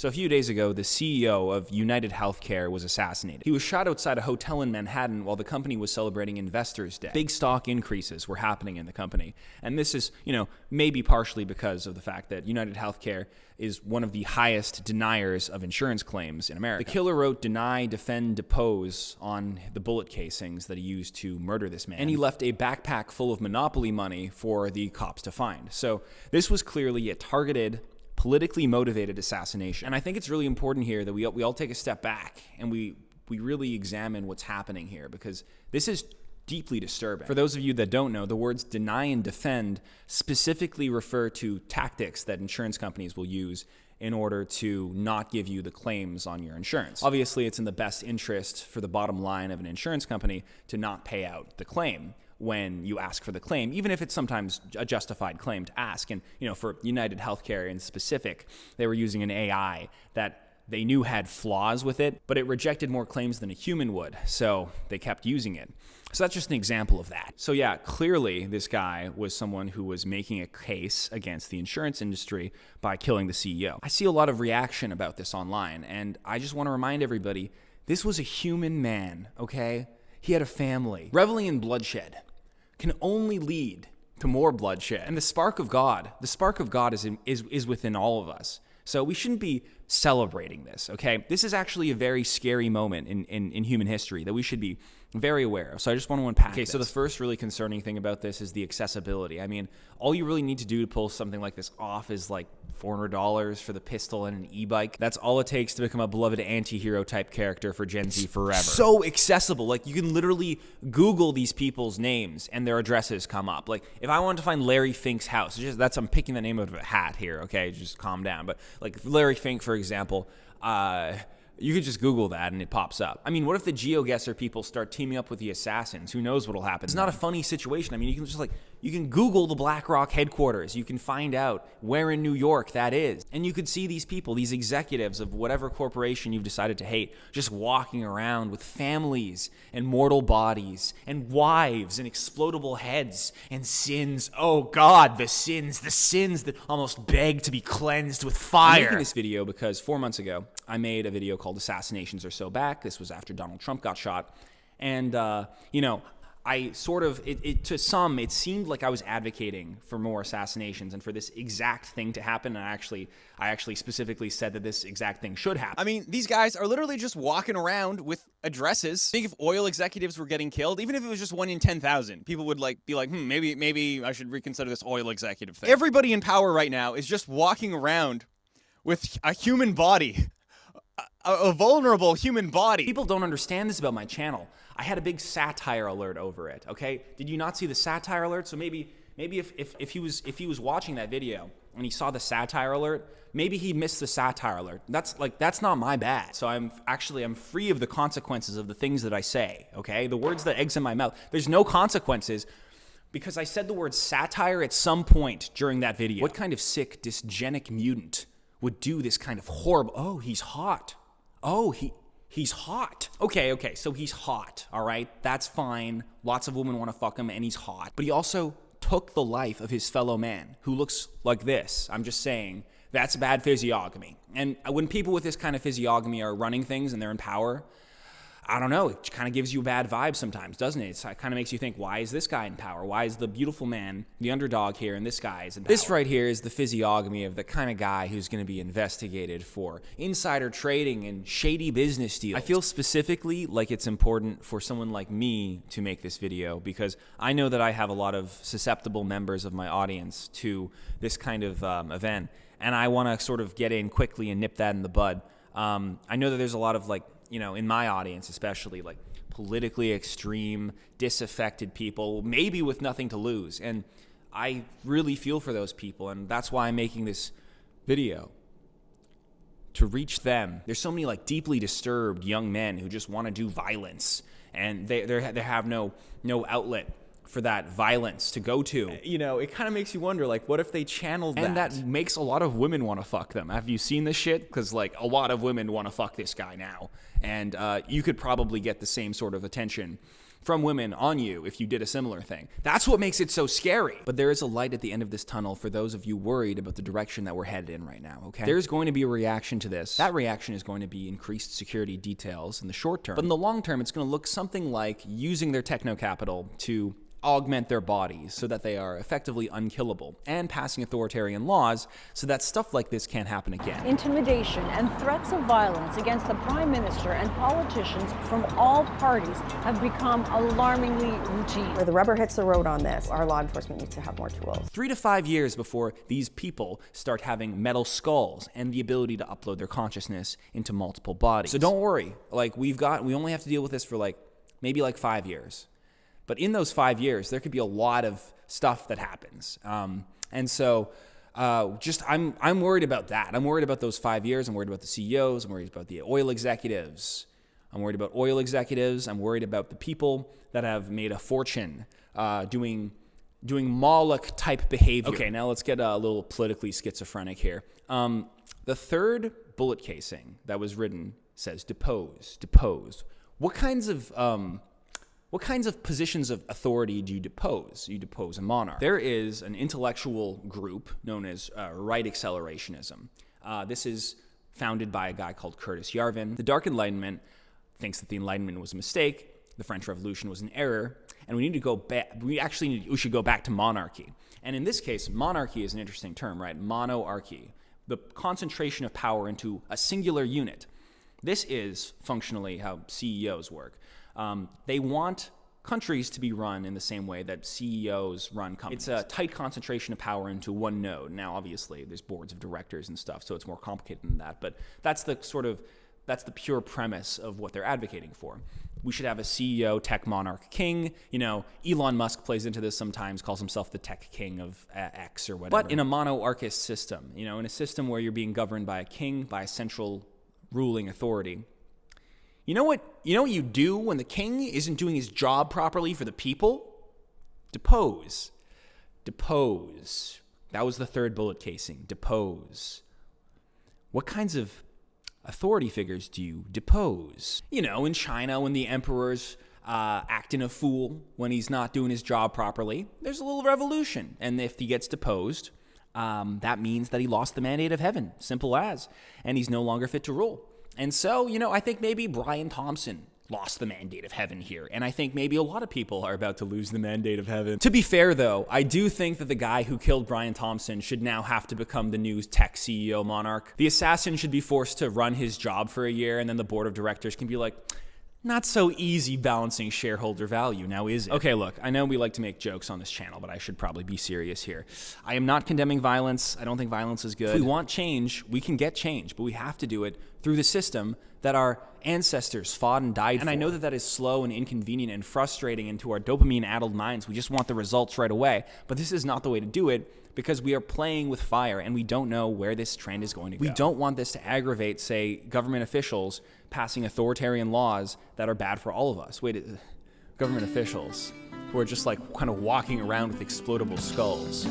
So a few days ago, the CEO of UnitedHealth was assassinated. He was shot outside a hotel in Manhattan while the company was celebrating Investors' Day. Big stock increases were happening in the company. And this is, maybe partially because of the fact that UnitedHealth is one of the highest deniers of insurance claims in America. The killer wrote deny, defend, depose on the bullet casings that he used to murder this man. And he left a backpack full of Monopoly money for the cops to find. So this was clearly a targeted, politically motivated assassination. And I think it's really important here that we all take a step back and we really examine what's happening here, because this is deeply disturbing. For those of you that don't know, the words deny and defend specifically refer to tactics that insurance companies will use in order to not give you the claims on your insurance. Obviously, it's in the best interest for the bottom line of an insurance company to not pay out the claim when you ask for the claim, even if it's sometimes a justified claim to ask. And, for UnitedHealth in specific, they were using an AI that they knew had flaws with it, but it rejected more claims than a human would, so they kept using it. So that's just an example of that. So yeah, clearly this guy was someone who was making a case against the insurance industry by killing the CEO. I see a lot of reaction about this online, and I just want to remind everybody, this was a human man, okay? He had a family. Reveling in bloodshed can only lead to more bloodshed. And the spark of God is within all of us. So we shouldn't be celebrating this, okay? This is actually a very scary moment in human history that we should be very aware of. So I just want to unpack this. So the first really concerning thing about this is the accessibility. I mean, all you really need to do to pull something like this off is like $400 for the pistol and an e-bike. That's all it takes to become a beloved anti-hero type character for Gen Z forever. So accessible. Like, you can literally Google these people's names and their addresses come up. Like, if I wanted to find Larry Fink's house, I'm picking the name of a hat here, okay? Just calm down. But like Larry Fink, for example, you could just Google that and it pops up. I mean, what if the GeoGuessr people start teaming up with the assassins? Who knows what'll happen? It's not a funny situation. I mean, you can Google the BlackRock headquarters. You can find out where in New York that is. And you could see these people, these executives of whatever corporation you've decided to hate, just walking around with families and mortal bodies and wives and explodable heads and sins. Oh God, the sins that almost beg to be cleansed with fire. I'm making this video because 4 months ago, I made a video called Assassinations Are So Back. This was after Donald Trump got shot. And, I sort of, to some, it seemed like I was advocating for more assassinations and for this exact thing to happen. And I actually specifically said that this exact thing should happen. I mean, these guys are literally just walking around with addresses. Think if oil executives were getting killed, even if it was just 1 in 10,000, people would be like, maybe I should reconsider this oil executive thing. Everybody in power right now is just walking around with a human body. A vulnerable human body. People don't understand this about my channel. I had a big satire alert over it, okay? Did you not see the satire alert? So maybe if he was watching that video and he saw the satire alert, maybe he missed the satire alert. That's not my bad. So I'm free of the consequences of the things that I say, okay? The words that exit my mouth, there's no consequences because I said the word satire at some point during that video. What kind of sick, dysgenic mutant would do this kind of horrible, oh, he's hot. Oh, he's hot. Okay, so he's hot, all right? That's fine. Lots of women want to fuck him, and he's hot. But he also took the life of his fellow man, who looks like this. I'm just saying, that's bad physiognomy. And when people with this kind of physiognomy are running things and they're in power, I don't know, it kind of gives you a bad vibe sometimes, doesn't it? It kind of makes you think, why is this guy in power? Why is the beautiful man, the underdog here, and this guy is in power? This right here is the physiognomy of the kind of guy who's going to be investigated for insider trading and shady business deals. I feel specifically like it's important for someone like me to make this video because I know that I have a lot of susceptible members of my audience to this kind of event, and I want to sort of get in quickly and nip that in the bud. I know that there's a lot of in my audience especially, politically extreme, disaffected people, maybe with nothing to lose. And I really feel for those people, and that's why I'm making this video, to reach them. There's so many deeply disturbed young men who just want to do violence, and they have no outlet for that violence to go to. It kind of makes you wonder, what if they channeled that? And that makes a lot of women want to fuck them. Have you seen this shit? Because, a lot of women want to fuck this guy now. And you could probably get the same sort of attention from women on you if you did a similar thing. That's what makes it so scary. But there is a light at the end of this tunnel for those of you worried about the direction that we're headed in right now, okay? There's going to be a reaction to this. That reaction is going to be increased security details in the short term. But in the long term, it's going to look something like using their techno capital to augment their bodies so that they are effectively unkillable, and passing authoritarian laws so that stuff like this can't happen again. Intimidation and threats of violence against the Prime Minister and politicians from all parties have become alarmingly routine. Where the rubber hits the road on this, our law enforcement needs to have more tools. 3 to 5 years before these people start having metal skulls and the ability to upload their consciousness into multiple bodies. So don't worry, like we only have to deal with this for maybe 5 years. But in those 5 years, there could be a lot of stuff that happens. And so I'm worried about that. I'm worried about those 5 years. I'm worried about the CEOs. I'm worried about the oil executives. I'm worried about oil executives. I'm worried about the people that have made a fortune doing Moloch-type behavior. Okay, now let's get a little politically schizophrenic here. The third bullet casing that was written says, depose, depose. What kinds of positions of authority do you depose? You depose a monarch. There is an intellectual group known as right accelerationism. This is founded by a guy called Curtis Yarvin. The Dark Enlightenment thinks that the Enlightenment was a mistake, the French Revolution was an error, and we need to go back. We should go back to monarchy. And in this case, monarchy is an interesting term, right? Monarchy, the concentration of power into a singular unit. This is functionally how CEOs work. They want countries to be run in the same way that CEOs run companies. It's a tight concentration of power into one node. Now, obviously, there's boards of directors and stuff, so it's more complicated than that. But that's the pure premise of what they're advocating for. We should have a CEO, tech monarch king. Elon Musk plays into this sometimes, calls himself the tech king of X or whatever. But in a monarchist system, in a system where you're being governed by a king, by a central ruling authority. You know what you do when the king isn't doing his job properly for the people? Depose. Depose. That was the third bullet casing. Depose. What kinds of authority figures do you depose? In China, when the emperor's acting a fool, when he's not doing his job properly, there's a little revolution. And if he gets deposed, that means that he lost the mandate of heaven. Simple as. And he's no longer fit to rule. And so, I think maybe Brian Thompson lost the mandate of heaven here. And I think maybe a lot of people are about to lose the mandate of heaven. To be fair, though, I do think that the guy who killed Brian Thompson should now have to become the new tech CEO monarch. The assassin should be forced to run his job for a year, and then the board of directors can be like, not so easy balancing shareholder value, now is it? Okay, look, I know we like to make jokes on this channel, but I should probably be serious here. I am not condemning violence. I don't think violence is good. If we want change, we can get change, but we have to do it through the system that our ancestors fought and died for. And I know that that is slow and inconvenient and frustrating, and to our dopamine-addled minds, we just want the results right away. But this is not the way to do it, because we are playing with fire and we don't know where this trend is going to go. We don't want this to aggravate, say, government officials passing authoritarian laws that are bad for all of us. Wait, government officials who are just kind of walking around with explodable skulls.